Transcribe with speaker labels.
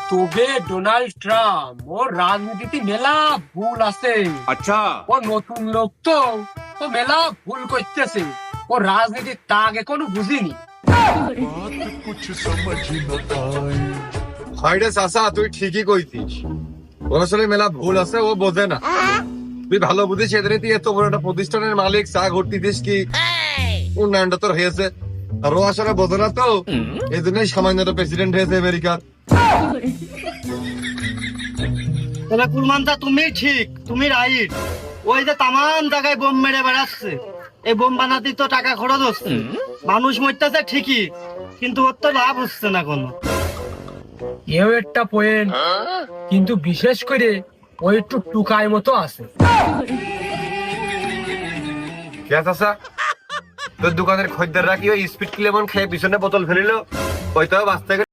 Speaker 1: তবে Donald Trump ওর রাজনীতিতে মেলা ভুল আছে।
Speaker 2: अच्छा
Speaker 1: ও নতুন লোক তো ও মেলা ভুল করতেছে। ও রাজনীতির তাগ এখনো বুঝিনি।
Speaker 3: হাইডে চাচা তুই ঠিকই কইছিস, ওর আসলে মেলা ভুল আছে, ও বোঝে না। তুই ভালো বুঝিস, সেদিনই তুই এত বড় একটা প্রতিষ্ঠানের মালিক, চা ঘুরতে দিস কি উন্নয়নটা তোর হয়েছে। আর ও আসলে বোঝে না তো, এই জন্যই সামান্য প্রেসিডেন্ট হয়েছে আমেরিকার।
Speaker 4: তাহলে কুরমানদা তুমি ঠিক, তুমি রাইট। ওই যে তামান জায়গায় বোম মেরে বেড়াচ্ছে, এই বোম বানাতে তো টাকা খরচ হচ্ছে, মানুষ মরতেছে ঠিকই, কিন্তু ওর তো লাভ হচ্ছে না কোনো।
Speaker 1: এও একটা পয়েন্ট, কিন্তু বিশেষ করে ও একটু টুকাই মতো আছে।
Speaker 3: কে চাচা, তোর দোকানের খদ্দেররা কি ওই স্পিড লেমন খেয়ে পিছনে বোতল ফেলিল, ওই তো বাঁচতে